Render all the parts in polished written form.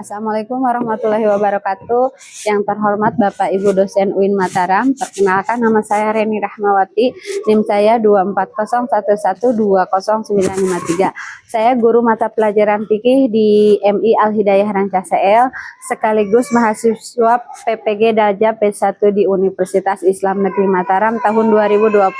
Assalamualaikum warahmatullahi wabarakatuh. Yang terhormat Bapak Ibu dosen UIN Mataram, perkenalkan nama saya Reni Rahmawati, NIM saya 24011200953. Saya guru mata pelajaran fikih di MI Al Hidayah Ranca CL, sekaligus mahasiswa PPG Dalja P1 di Universitas Islam Negeri Mataram tahun 2025.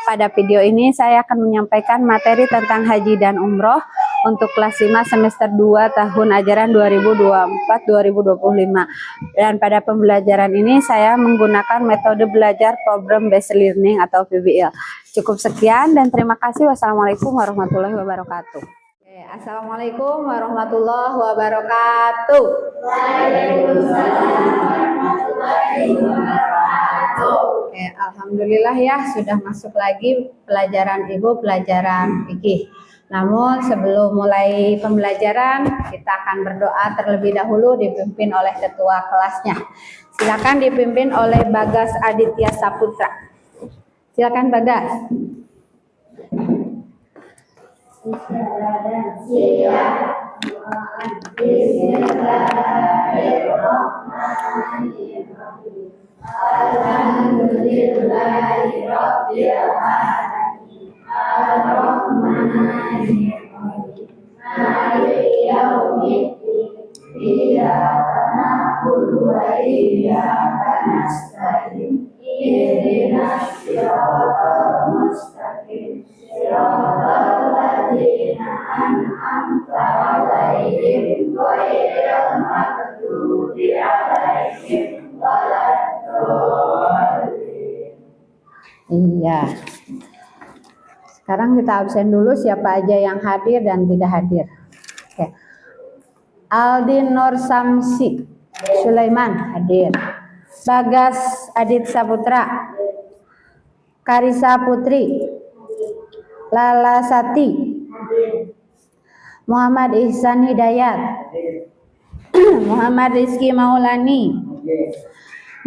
Pada video ini saya akan menyampaikan materi tentang haji dan umroh untuk kelas 5 semester 2 tahun ajaran 2024-2025. Dan pada pembelajaran ini saya menggunakan metode belajar Problem Based Learning atau PBL. Cukup sekian dan terima kasih. Wassalamualaikum warahmatullahi wabarakatuh. Assalamualaikum warahmatullahi wabarakatuh. Waalaikumsalam warahmatullahi wabarakatuh. Alhamdulillah ya, sudah masuk lagi pelajaran Ibu, pelajaran fikih. Namun sebelum mulai pembelajaran, kita akan berdoa terlebih dahulu dipimpin oleh ketua kelasnya. Silakan dipimpin oleh Bagas Aditya Saputra. Silakan Bagas. Bismillahirrahmanirrahim. Alhamdulillahirabbil alamin. Ar-Rahmanir-Rahim. Maliki yaumiddin. Iyyaka na'budu wa iyyaka nasta'in. Ihdinas siratal mustaqim. Siratal ladzina an'amta 'alaihim ghairil maghdubi 'alaihim waladdallin. Iya. Sekarang kita absen dulu siapa aja yang hadir dan tidak hadir. Oke. Aldin Nur Samsi Sulaiman hadir. Bagas Adit Saputra, Karisa Putri, Lala Sati, Muhammad Ihsan Hidayat, Muhammad Rizky Maulani,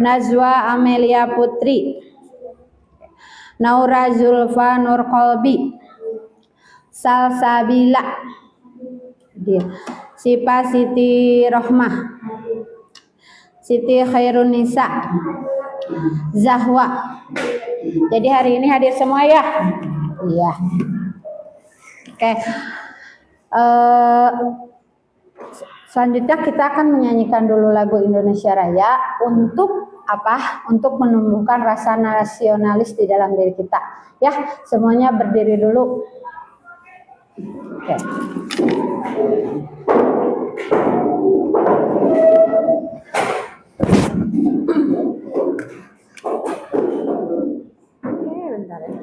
Najwa Amelia Putri, Naura Zulfa Nur Kolbi, Salsabila, Sipa Siti Rohmah, Siti Khairun Nisa, Zahwa. Jadi hari ini hadir semua ya? Iya. Oke. Selanjutnya kita akan menyanyikan dulu lagu Indonesia Raya untuk apa? Untuk menumbuhkan rasa nasionalis di dalam diri kita. Ya, semuanya berdiri dulu. Oke. Oke, bentar ya.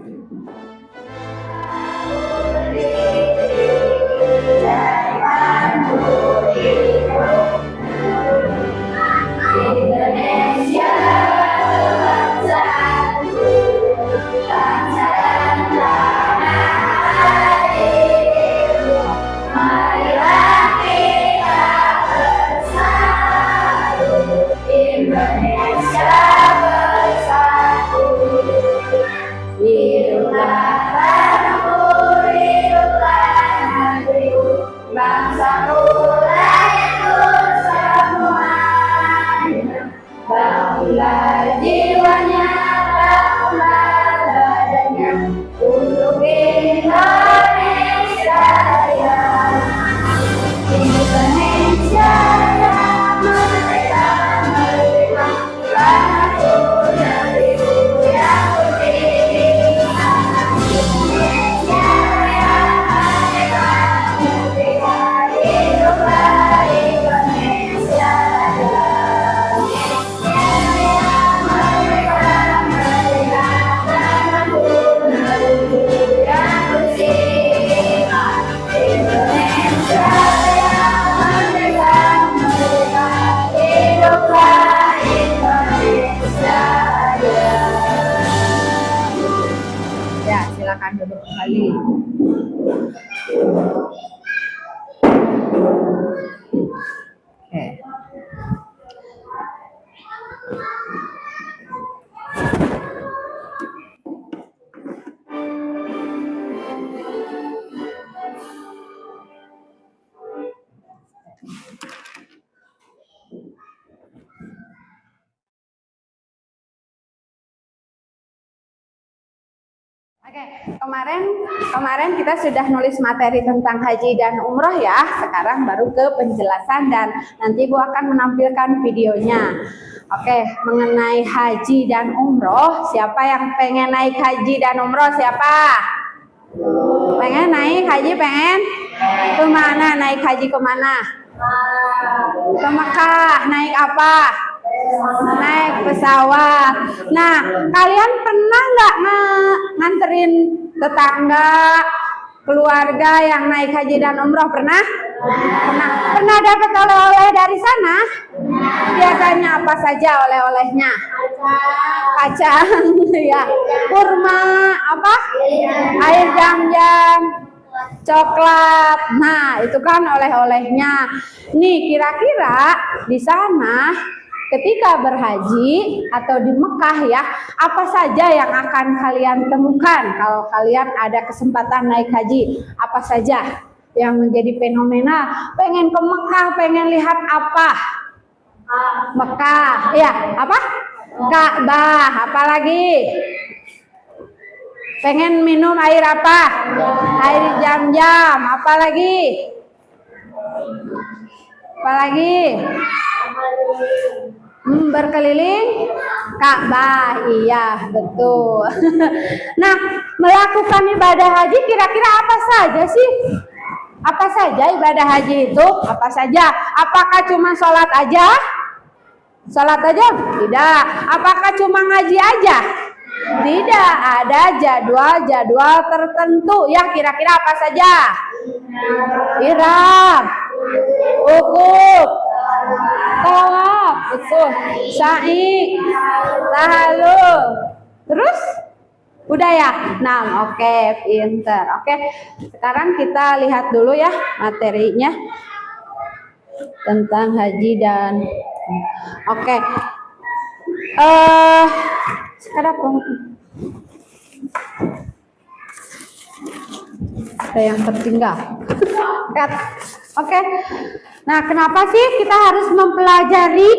Indonesia bersatu, bangsa dan tanah air. Marilah kita bersatu, Indonesia bersatu. Hiduplah tanahku, hiduplah negeriku, bangsaku rakyatku semuanya. Bangunlah jiwanya, bangunlah badannya untuk Indonesia Raya. Indonesia Raya, merdeka, merdeka, tanahku negeriku yang putih. Indonesia Raya, merdeka, merdeka, hiduplah Indonesia Raya. Ya, silakan duduk kembali. Oke. Oke, kemarin kita sudah nulis materi tentang haji dan umroh ya. Sekarang baru ke penjelasan dan nanti Bu akan menampilkan videonya. Oke, mengenai haji dan umroh, siapa yang pengen naik haji dan umroh? Siapa? Pengen naik haji, pengen? Kemana naik haji kemana? Ke Mekah. Naik apa? Naik pesawat. Nah, kalian pernah nggak nganterin tetangga, keluarga yang naik haji dan umroh? Pernah? Pernah dapat oleh-oleh dari sana? Biasanya apa saja oleh-olehnya? Kacang, ya, kurma, apa? Air jam-jam, coklat. Nah, itu kan oleh-olehnya. Nih, kira-kira di sana ketika berhaji atau di Mekah ya, apa saja yang akan kalian temukan kalau kalian ada kesempatan naik haji? Apa saja yang menjadi fenomena? Pengen ke Mekah, pengen lihat apa? Mekah, ya, apa? Ka'bah, apalagi? Pengen minum air apa? Air jam-jam, apalagi? Apalagi? Berkeliling Ka'bah, iya betul. Nah, melakukan ibadah haji kira-kira apa saja sih? Apa saja ibadah haji itu? Apa saja? Apakah cuma sholat aja? Sholat aja? Tidak. Apakah cuma ngaji aja? Tidak. Ada jadwal-jadwal tertentu. Ya, kira-kira apa saja? Ihram, wukuf, tawaf, betul, sa'i, tahallul. Terus? Udah ya? Nah, oke, pinter. Oke, sekarang kita lihat dulu ya materinya tentang haji dan oke. Sekarang ada yang tertinggal. Oke. Nah, kenapa sih kita harus mempelajari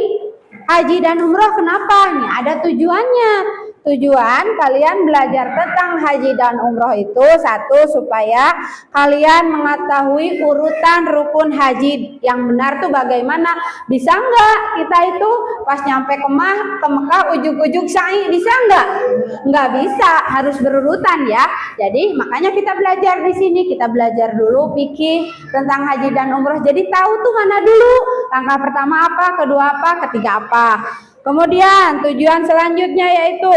haji dan umroh? Kenapa? Nih, ada tujuannya. Tujuan kalian belajar tentang haji dan umroh itu satu, supaya kalian mengetahui urutan rukun haji yang benar tuh bagaimana. Bisa nggak kita itu pas nyampe ke Mekah ujuk-ujuk sa'i? Bisa nggak? Nggak bisa, harus berurutan ya. Jadi makanya kita belajar di sini. Kita belajar dulu fikih tentang haji dan umroh. Jadi tahu tuh mana dulu langkah pertama apa, kedua apa, ketiga apa. Kemudian tujuan selanjutnya yaitu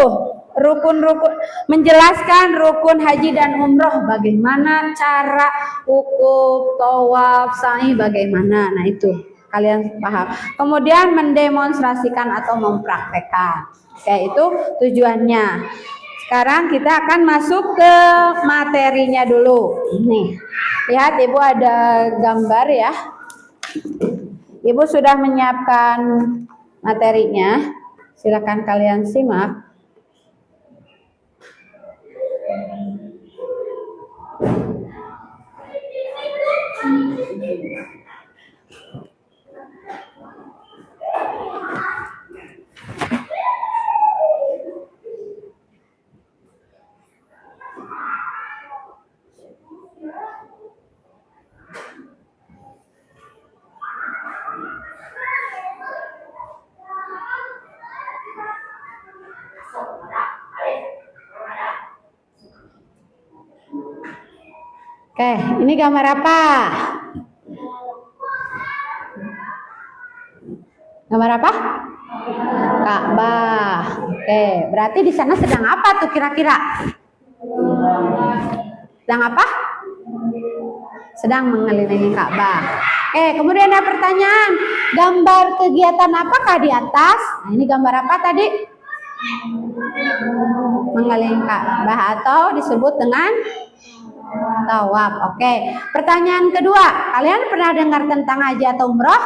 rukun-rukun, menjelaskan rukun haji dan umroh, bagaimana cara wukuf, tawaf, sa'i, bagaimana. Nah, itu kalian paham. Kemudian mendemonstrasikan atau mempraktekkan. Oke, itu tujuannya. Sekarang kita akan masuk ke materinya dulu. Nih, lihat Ibu ada gambar ya. Ibu sudah menyiapkan materinya, silakan kalian simak. Oke, ini gambar apa? Gambar apa? Ka'bah. Oke, berarti di sana sedang apa tuh kira-kira? Sedang apa? Sedang mengelilingi Ka'bah. Kemudian ada pertanyaan, gambar kegiatan apakah di atas? Nah, ini gambar apa tadi? Mengelilingi Ka'bah atau disebut dengan tawaf. Oke. Pertanyaan kedua, kalian pernah dengar tentang haji atau umroh?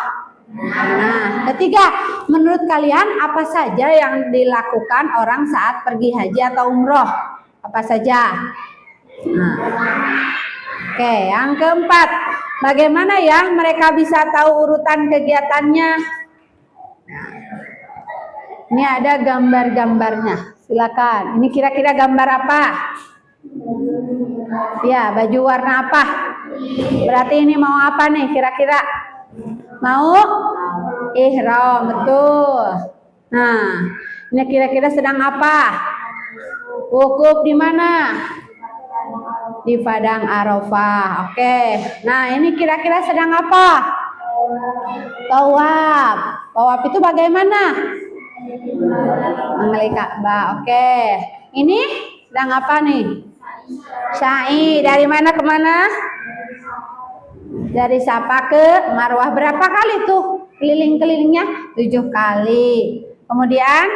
Nah, ketiga, menurut kalian apa saja yang dilakukan orang saat pergi haji atau umroh? Apa saja? Nah. Oke, yang keempat, bagaimana ya mereka bisa tahu urutan kegiatannya? Nah, ini ada gambar-gambarnya. Silakan. Ini kira-kira gambar apa? Ya, baju warna apa? Berarti ini mau apa nih kira-kira? Mau ihram, betul. Nah, ini kira-kira sedang apa? Wukuf di mana? Di Padang Arafah. Oke. Nah, ini kira-kira sedang apa? Tawaf. Tawaf itu bagaimana? Mengelilingi Ka'bah. Oke. Ini sedang apa nih? Sa'i. Dari mana ke mana? Dari Safa ke Marwah. Berapa kali tuh keliling-kelilingnya? 7 kali. Kemudian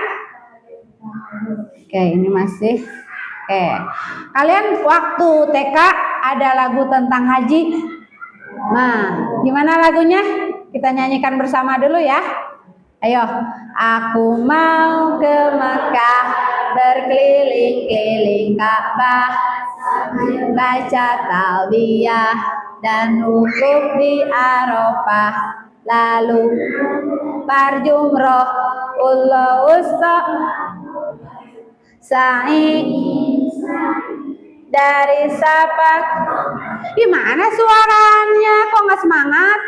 oke, ini masih oke. Kalian waktu TK ada lagu tentang haji. Nah, gimana lagunya? Kita nyanyikan bersama dulu ya. Ayo. Aku mau ke Makkah, berkeliling-keliling Ka'bah, baca talbiyah dan wukuf di Arafah, lalu berjumroh usta sa'i dari Safa. Gimana suaranya? Kok nggak semangat?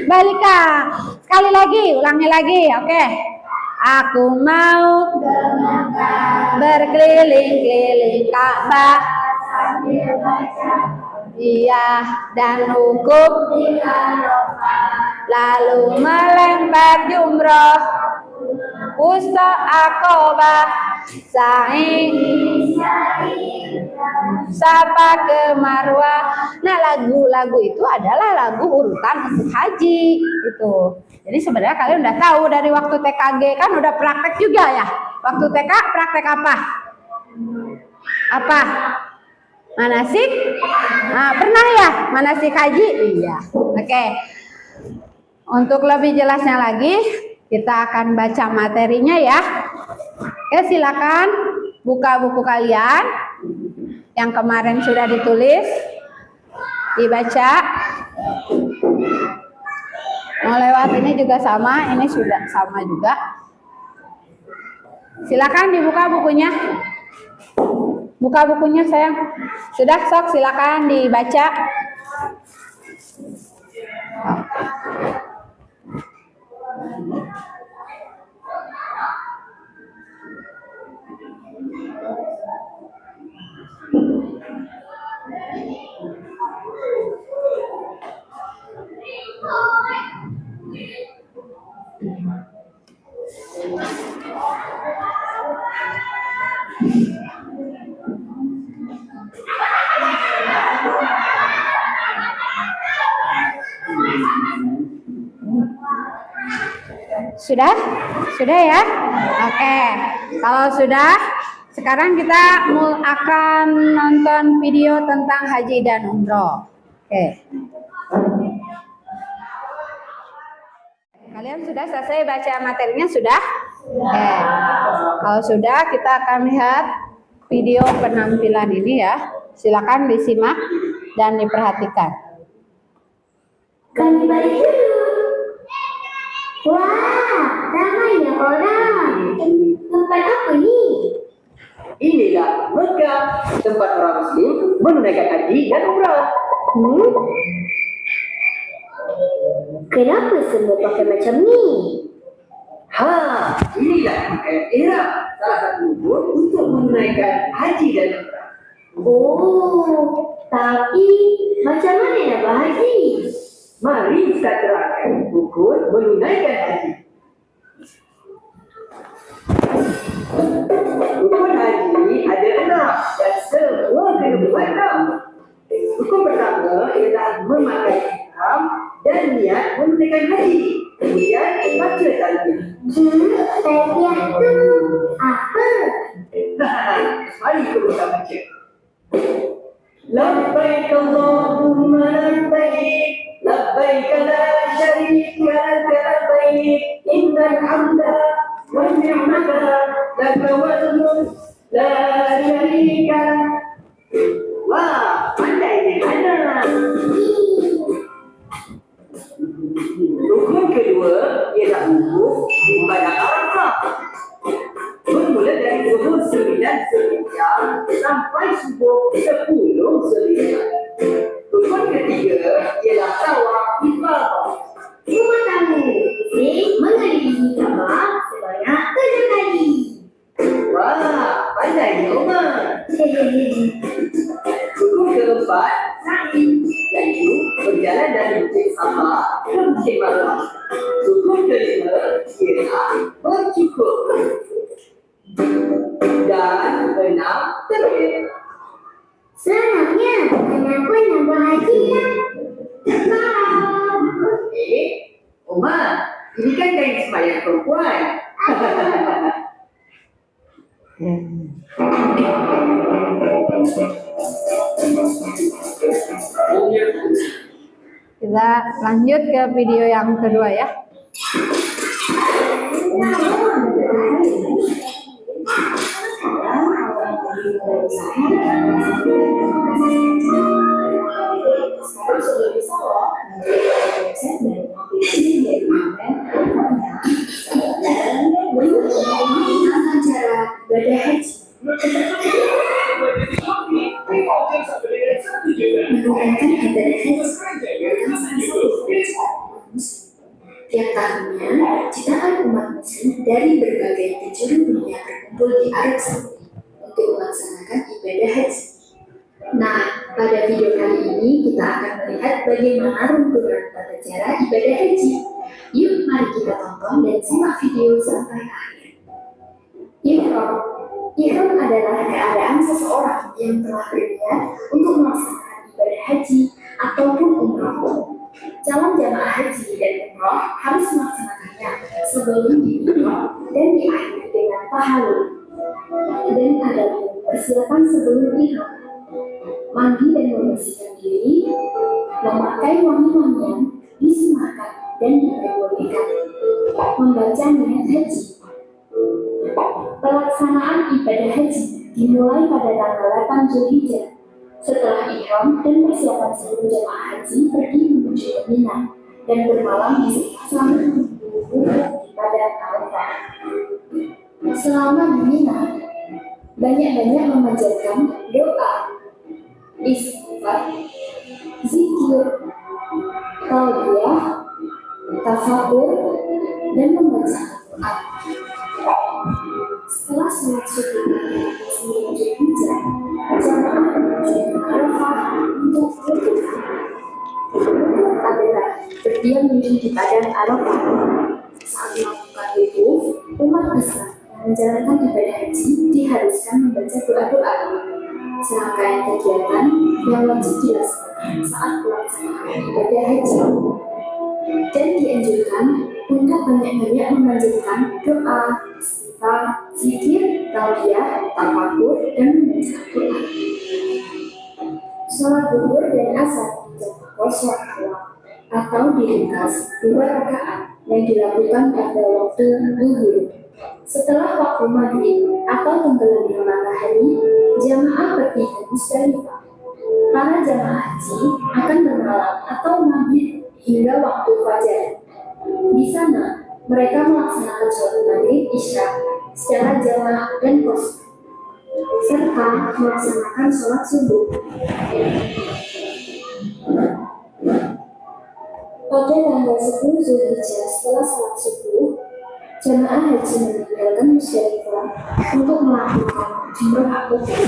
Balik sekali lagi, ulangi lagi. Oke. Aku mau berkeliling-keliling Ka'bah, iya, dan wukuf, lalu melempar jumroh wusta Aqobah, sa'i Safa ke Marwah. Nah, lagu-lagu itu adalah lagu urutan untuk haji gitu. Jadi sebenarnya kalian udah tahu dari waktu TKG kan udah praktek juga ya. Waktu TK praktek apa? Apa? Manasik? Nah, pernah ya manasik haji? Iya. Oke. Untuk lebih jelasnya lagi, kita akan baca materinya ya. Oke, silakan buka buku kalian yang kemarin sudah ditulis, dibaca. Mau lewat ini juga sama, ini sudah sama juga. Silakan dibuka bukunya. Buka bukunya sayang. Sudah, sok silakan dibaca. Sudah? Sudah ya? Oke. Kalau sudah, sekarang kita akan nonton video tentang haji dan umroh. Oke. Kalian sudah selesai baca materinya? Sudah? Oke. Kalau sudah, kita akan lihat video penampilan ini ya. Silakan disimak dan diperhatikan. Kami balik dulu. Wah, ramai ya orang. Tempat apa ni? Inilah Mekah, tempat orang Muslim menunaikan haji dan umrah. Kenapa semua pakai macam ni? Inilah pakaian ihram, salah satu rukun untuk menunaikan haji dan umrah. Oh, tapi macam mana nak berhaji? Mari kita terangkan rukun menunaikan haji. Rukun haji ada 6 dan semua kena buat 6. Rukun pertama ialah memakai ihram dan niat menunaikan haji. Kemudian baca talbiyah. Talbiyah tu apa? Mari kita baca. Labbaik Allahumma labbaik, labbaik la syarika laka labbaik, innal hamda wan ni'mata laka wal mulk la syarika lak. Wah, pandai ni anak. Rukun kedua ialah wukuf di Padang Arafah. Bermula dari zuhur 9 Zulhijjah malam sampai subuh 10 Rukun ketiga ialah tawaf ifadah. Rumah tamu Muslim mengelilingi Kaabah sebanyak 7 kali. Wah, pandai Umar. Rukun keempat, sa'i, iaitu berjalan dari Bukit Safa ke Bukit Marwah. Rukun kelima ialah bercukur. Dan 6 terakhir. Selanjutnya, kenapa nak buat haji lah? Faham. Umar, ini kan kain sembahyang perempuan. Kita lanjut ke video yang kedua ya. Tentang cara ibadah haji. Menunaikan ibadah haji merupakan salah satu kewajiban umat muslim. Tiap tahunnya, jutaan umat muslim dari berbagai penjuru dunia berkumpul di Arab Saudi untuk melaksanakan ibadah haji. Nah, pada video kali ini kita akan melihat bagaimana runtutan tata cara ibadah haji. Yuk, mari kita tonton dan simak video sampai akhir. Ihram. Ihram adalah keadaan seseorang yang telah berniat untuk melaksanakan ibadah haji ataupun umrah. Calon jamaah haji dan umrah harus melaksanakannya sebelum diihram dan diakhiri dengan tahallul. Dan ada persiapan sebelum ihram. Mandi dan membersihkan diri, memakai wangi-wangian, disunahkan dan diperbolehkan. Membaca niat haji. Pelaksanaan ibadah haji dimulai pada tanggal 8 Zulhijjah. Setelah ihram dan persiapan seluruh jemaah haji pergi menuju ke Mina dan bermalam di sana pada Arafah. Selama di Mina, banyak-banyak memanjatkan doa, istighfar, zikir, talbiyah, tafakur, dan membaca Al-Quran. Setelah sholat subuh sebelum Zulhijjah, jamaah menuju ke Arafah untuk wukuf. Wukuf adalah berdiam diri di padang Arafah. Saat melakukan wukuf, umat Islam yang menjalankan ibadah haji diharuskan membaca doa-doa. Serangkaian kegiatan yang wajib dilaksanakan saat pelaksanaan ibadah haji. Dan dianjurkan untuk banyak-banyak memanjatkan doa, istighfar, zikir, talbiyah, tafakur, dan membaca Al-Quran. Sholat zuhur dan asar dijamak sholat malam atau diringkas 2 rakaat yang dilakukan pada waktu zuhur. Setelah waktu maghrib atau tenggelamnya matahari, jamaah pergi ke Musdalifah. Para jamaah haji akan bermalam atau maghrib hingga waktu fajar. Di sana, mereka melaksanakan sholat maghrib isya secara jamaah dan khusus, serta melaksanakan sholat subuh. Pada tanggal 10 Zulhijjah setelah sholat subuh, jamaah haji meninggalkan Musdalifah untuk melakukan jumrah akobah.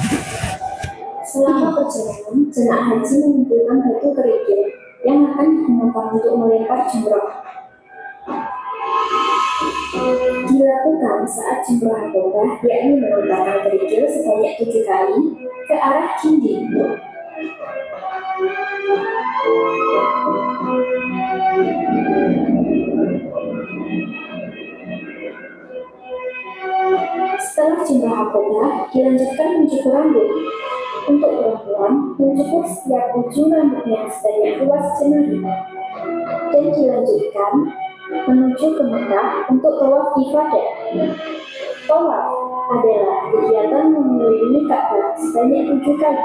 Selama perjalanan, jemaah haji mengumpulkan batu kerikil yang akan digunakan untuk melempar jumrah. Dilakukan saat jumrah akobah, yakni melemparkan kerikil sebanyak 7 kali ke arah dinding. Setelah jumrah akobah, dilanjutkan mencukur rambut. Untuk perempuan, mencukur setiap ujung rambutnya sebanyak luas jemari. Dan dilanjutkan menuju ke Mekah untuk tawaf ifadah. Tawaf adalah kegiatan mengelilingi Ka'bah sebanyak 7 kali.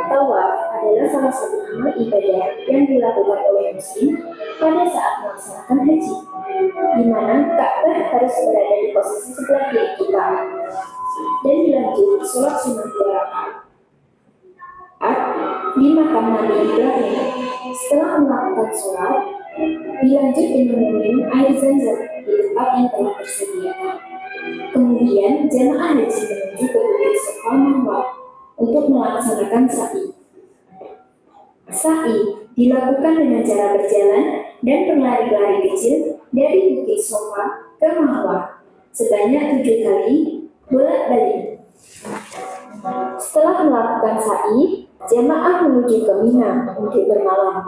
Tawaf adalah salah satu amal ibadah yang dilakukan oleh muslim pada saat melaksanakan haji, di mana Ka'bah harus berada di posisi sebelah kiri kita. dan dilanjut sholat sunnah 2 rakaat di makam Nabi Ibrahim. Setelah melakukan sholat, dilanjut dengan meminum air zam-zam di tempat yang telah tersediakan. Kemudian jamaah haji menuju ke Bukit Safa Marwah untuk melaksanakan sa'i. Sa'i dilakukan dengan cara berjalan dan berlari-lari kecil dari Bukit Safa ke Marwah sebanyak 7 kali bolak-balik. Setelah melakukan sa'i, jamaah menuju ke Mina untuk bermalam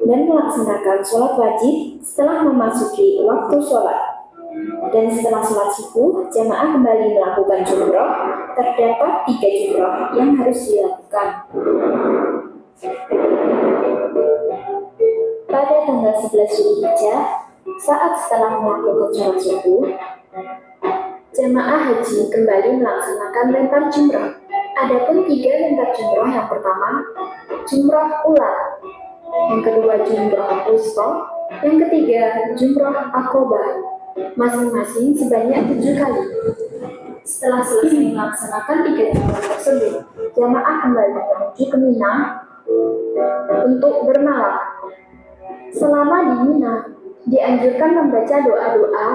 dan melaksanakan sholat wajib setelah memasuki waktu sholat. Dan setelah sholat subuh, jamaah kembali melakukan jumroh. Terdapat 3 jumroh yang harus dilakukan. Pada tanggal 11 Zulhijjah, saat setelah melakukan sholat subuh, jamaah haji kembali melaksanakan lempar jumroh. Adapun 3 lempar jumroh, yang pertama jumroh ula, yang kedua jumroh wusta, yang ketiga jumroh akobah, masing-masing sebanyak 7 kali. Setelah selesai melaksanakan 3 jumroh tersebut, jamaah kembali menuju ke Mina untuk bermalam. Selama di Mina, dianjurkan membaca doa-doa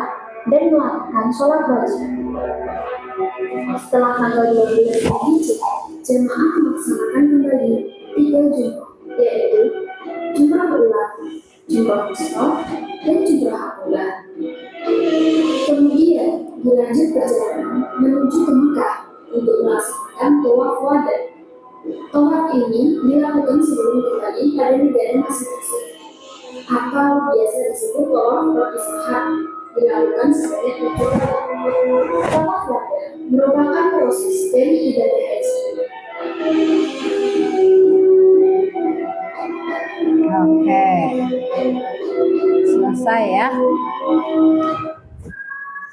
dan melakukan sholat wajib. Setelah tanggal 12 Zulhijjah, jemaah melaksanakan kembali 3 jumroh, yaitu jumroh ula, jumroh wusta, dan jumroh akobah. Kemudian dilanjut perjalanan menuju ke Mekah untuk melaksanakan tawaf wada. Tawaf ini dilakukan sebelum kembali pada negara masing-masing, atau biasa disebut tawaf perpisahan, dilakukan sebanyak 7 kali. Tawaf wada merupakan proses dari ibadah haji. Oke, selesai ya.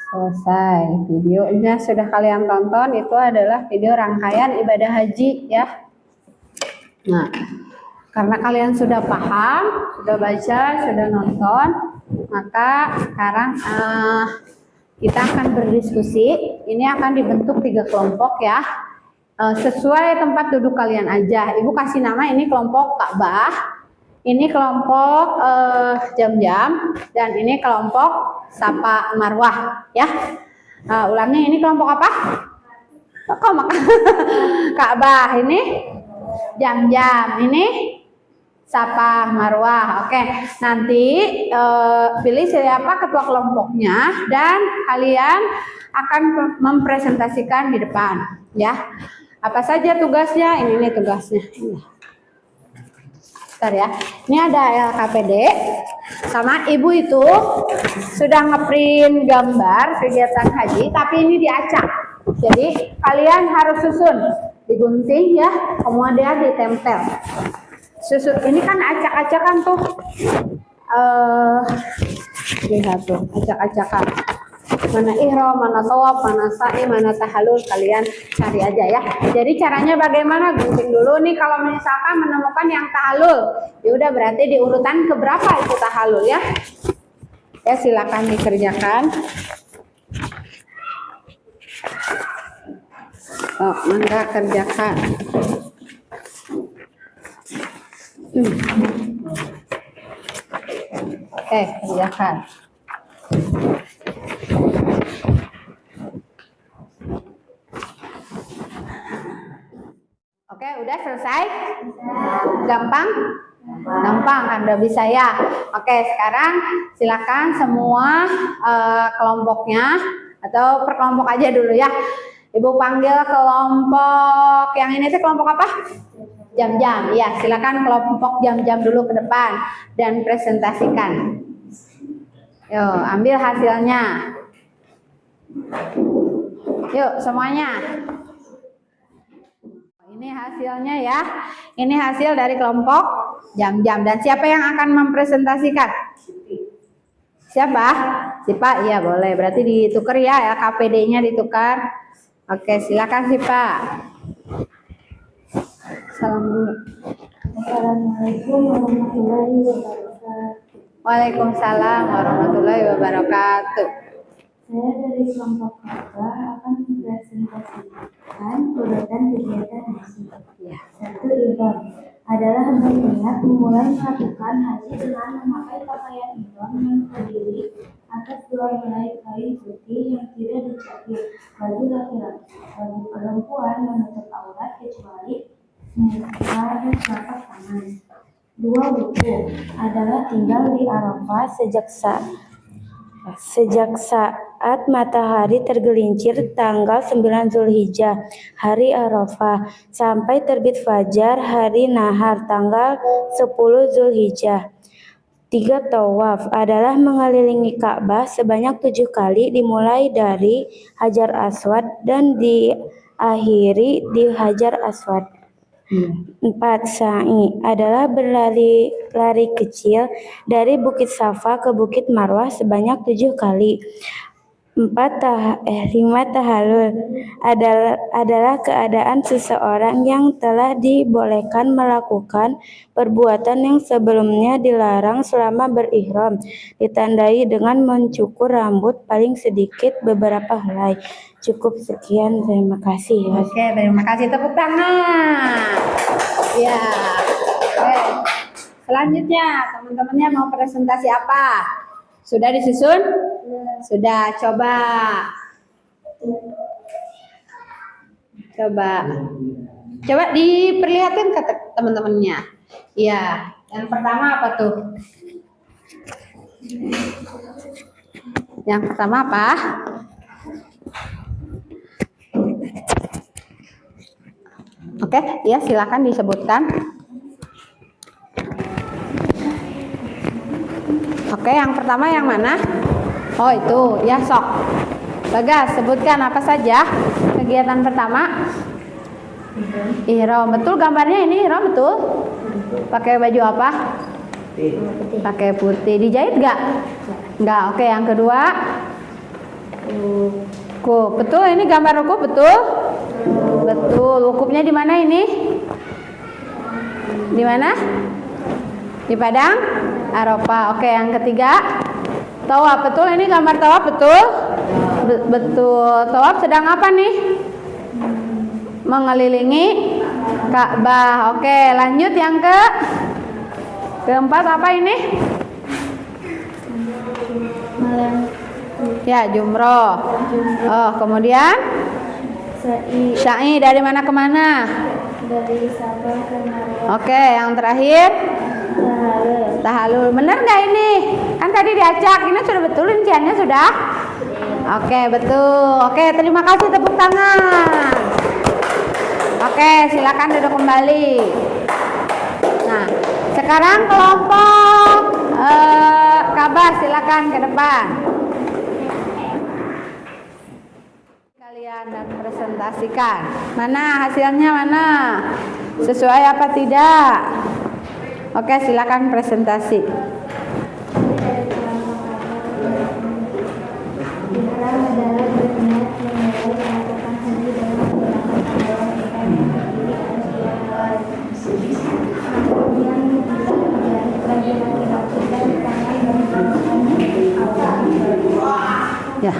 Selesai. Videonya sudah kalian tonton, itu adalah video rangkaian ibadah haji ya. Nah, karena kalian sudah paham, sudah baca, sudah nonton, maka sekarang kita akan berdiskusi. Ini akan dibentuk 3 kelompok ya, sesuai tempat duduk kalian aja. Ibu kasih nama, ini kelompok Ka'bah, ini kelompok jam-jam, dan ini kelompok Safa Marwah ya. Ulangi, ini kelompok apa? Kok makan? Ka'bah, ini jam-jam, ini Safa Marwah. Oke, nanti pilih siapa ketua kelompoknya dan kalian akan mempresentasikan di depan ya. Apa saja tugasnya? Ini tugasnya. Bentar ya. Ini ada LKPD sama ibu itu sudah ngeprint gambar kegiatan haji, tapi ini diacak. Jadi kalian harus susun, digunting ya, kemudian ditempel. Susun ini kan acak-acakan tuh, lihat tuh acak-acakan. Mana ihram, mana tawaf, mana sa'i, mana tahallul, kalian cari aja ya. Jadi caranya bagaimana? Gunting dulu nih. Kalau misalkan menemukan yang tahallul, ya udah berarti di urutan keberapa itu tahallul ya. Ya silakan dikerjakan. Oh, mangga kerjakan. Oke, kerjakan. Oke, udah selesai? Gampang? Gampang kan, udah bisa ya. Oke, sekarang silakan semua kelompoknya, atau per kelompok aja dulu ya. Ibu panggil kelompok yang ini tuh kelompok apa? Jam-jam. Ya, silakan kelompok jam-jam dulu ke depan dan presentasikan. Yuk, ambil hasilnya. Yuk, semuanya. Ini hasilnya ya. Ini hasil dari kelompok jam-jam. Dan siapa yang akan mempresentasikan? Siapa? Sipa? Iya, boleh. Berarti ditukar ya, KPD-nya ditukar. Oke, silakan Sipa. Assalamualaikum warahmatullahi wabarakatuh. Waalaikumsalam warahmatullahi wabarakatuh. Saya dari kelompok Kabah akan mempresentasikan urutan kegiatan haji. Ya. 1. Ihram adalah berniat memulai melakukan haji dengan memakai pakaian ihram yang terdiri atas 2 helai kain putih yang tidak dicapit bagi laki-laki. Bagi perempuan menutup aurat kecuali muka dan telapak tangan. 2. Wudu adalah tinggal di Arafah sejak saat matahari tergelincir tanggal 9 Zulhijjah, hari Arafah, sampai terbit fajar hari Nahar, tanggal 10 Zulhijjah. 3. Tawaf adalah mengelilingi Ka'bah sebanyak 7 kali dimulai dari Hajar Aswad dan diakhiri di Hajar Aswad. 4. Sa'i adalah berlari kecil dari Bukit Safa ke Bukit Marwah sebanyak 7 kali. 5. Tahallul adalah keadaan seseorang yang telah dibolehkan melakukan perbuatan yang sebelumnya dilarang selama berihram, ditandai dengan mencukur rambut paling sedikit beberapa helai. Cukup sekian, terima kasih. Oke, terima kasih, tepuk tangan. Ya. Oke. Selanjutnya, teman-temannya mau presentasi apa? Sudah disusun? Sudah, coba. Coba diperlihatkan ke teman-temannya. Iya, yang pertama apa tuh? Yang pertama apa? Oke, ya silakan disebutkan. Oke, yang pertama yang mana? Oh itu, ya sok. Bagas, sebutkan apa saja kegiatan pertama? Ihram, betul gambarnya ini ihram betul? Pakai baju apa? Pakai putih. Dijahit nggak? Nggak. Oke, yang kedua? Wukuf, betul ini gambar wukuf betul? Betul. Wukufnya di mana ini? Di mana? Di Padang Arafah. Oke, yang ketiga? Tawaf, betul ini gambar tawaf betul? Betul. Tawaf sedang apa nih? Mengelilingi Ka'bah. Oke, lanjut yang keempat apa ini? Ya, jumroh. Oh, kemudian? Sa'i dari mana ke mana? Dari Sabah ke Marwah. Oke, yang terakhir? Tahallul. Benar nggak ini? Kan tadi diacak. Ini sudah betul rinciannya sudah? Oke, betul. Oke, terima kasih, tepuk tangan. Oke, silakan duduk kembali. Nah, sekarang kelompok Kabah silakan ke depan. Kalian dan presentasikan. Mana hasilnya mana? Sesuai apa tidak? Oke, silakan presentasi. Ihram adalah berniat memulai melakukan haji dengan menggunakan pakaian ihram yang kemudian bagi laki-laki dan tangan dan Ya.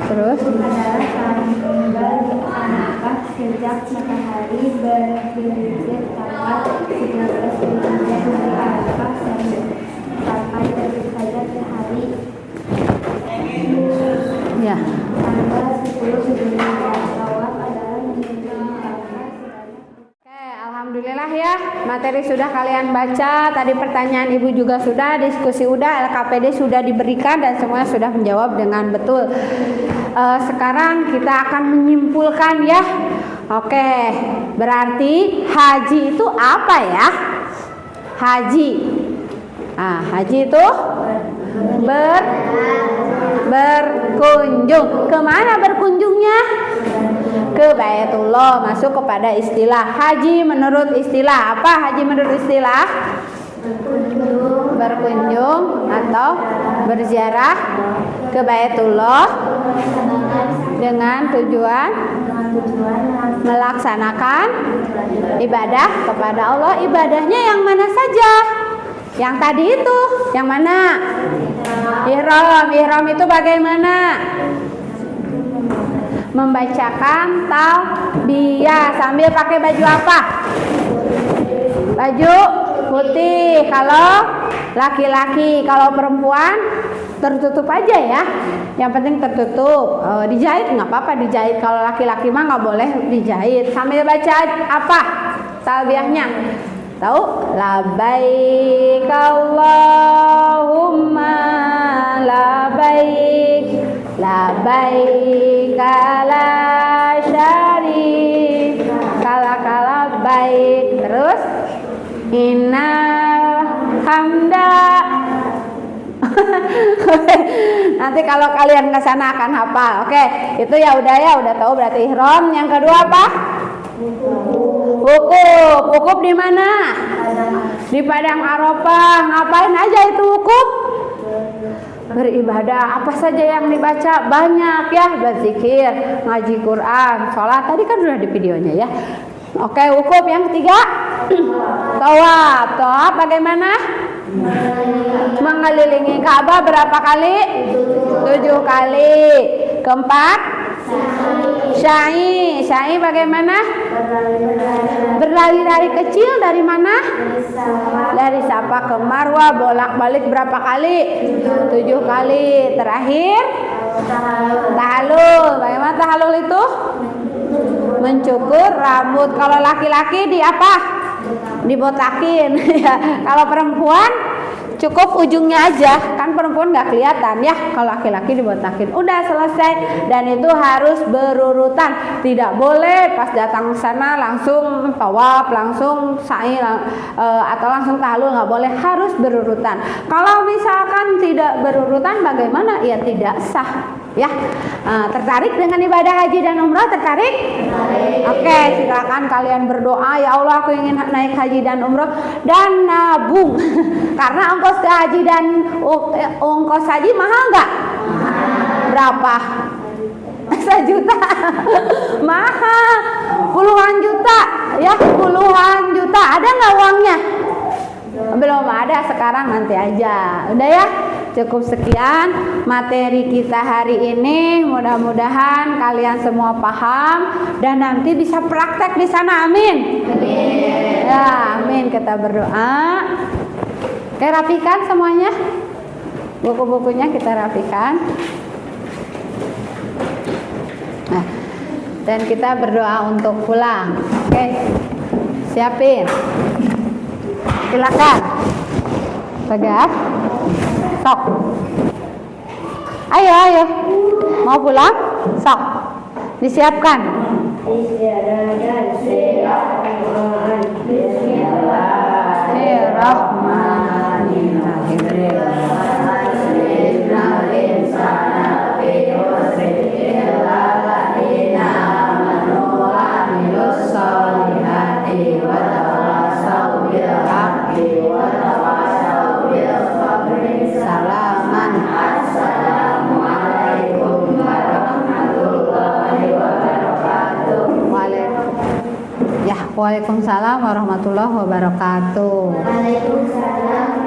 Terus? adalah saat tinggal di Arafah sejak matahari bergelincir tanggal 13 Zulhijjah hari Arafah sampai terbit fajar di hari Ya. tanggal 10 Zulhijjah. Tawaf adalah menunjukkan Arafah sebanyak. Oke, alhamdulillah ya. Materi sudah kalian baca, tadi pertanyaan Ibu juga sudah, diskusi udah, LKPD sudah diberikan dan semuanya sudah menjawab dengan betul. Sekarang kita akan menyimpulkan ya. Oke, berarti haji itu apa ya? Haji. Nah, haji itu berkunjung. Kemana berkunjungnya? Ke Baitullah, masuk kepada istilah haji menurut istilah. Apa haji menurut istilah? Berkunjung atau berziarah ke Baitullah dengan tujuan melaksanakan ibadah kepada Allah. Ibadahnya yang mana saja? Yang tadi itu, yang mana? Ihram itu bagaimana? Membacakan talbiyah sambil pakai baju apa? Baju putih. Kalau laki-laki, kalau perempuan tertutup aja ya. Yang penting tertutup. Dijahit nggak apa-apa dijahit. Kalau laki-laki mah nggak boleh dijahit. Sambil baca apa? Talbiyahnya. Tahu? Labbaik Allahumma labbaik labbaik la syarika lak labbaik. Terus innal hamda. Nanti kalau kalian ke sana akan hafal. Oke, itu ya udah tahu berarti ihram. Yang kedua apa? Wukuf. Wukuf di mana? Di Padang Arafah. Ngapain aja itu wukuf? Beribadah. Apa saja yang dibaca? Banyak ya, berzikir, ngaji Quran, sholat. Tadi kan udah di videonya ya. Oke, wukuf. Yang ketiga tawaf. Tawaf bagaimana? Mengelilingi Ka'bah berapa kali? 7 kali. Keempat Sa'i. Sa'i bagaimana? Berlari-lari kecil dari mana? Dari Safa ke Marwah, bolak-balik berapa kali? 7 kali. Terakhir tahallul. Bagaimana tahallul itu? Mencukur rambut. Kalau laki-laki di apa? Dibotakin. Kalau perempuan cukup ujungnya aja, kan perempuan nggak kelihatan ya. Kalau laki-laki dibotakin. Udah selesai. Dan itu harus berurutan. Tidak boleh pas datang ke sana langsung tawaf, langsung sa'i atau langsung tahallul, nggak boleh. Harus berurutan. Kalau misalkan tidak berurutan bagaimana? Ya tidak sah. Ya, tertarik dengan ibadah haji dan umrah? Tertarik? Oke, silakan kalian berdoa. Ya Allah, aku ingin naik haji dan umrah dan nabung. Karena ongkos ke haji dan ongkos haji mahal nggak? Berapa? 1 juta. Mahal. Puluhan juta. Ya, puluhan juta. Ada nggak uangnya? Belum ada, sekarang nanti aja. Udah ya? Cukup sekian materi kita hari ini. Mudah-mudahan kalian semua paham dan nanti bisa praktek di sana. Amin. Amin. Ya, amin. Kita berdoa. Oke, rapikan semuanya. Buku-bukunya kita rapikan. Nah, dan kita berdoa untuk pulang. Oke. Siapin. Silakan. Tegas. Sok. Ayo. Mau pulang? Sok. Disiapkan. Salaman. Assalamualaikum warahmatullahi wabarakatuh. Waalaikumsalam warahmatullahi wabarakatuh. Waalaikumsalam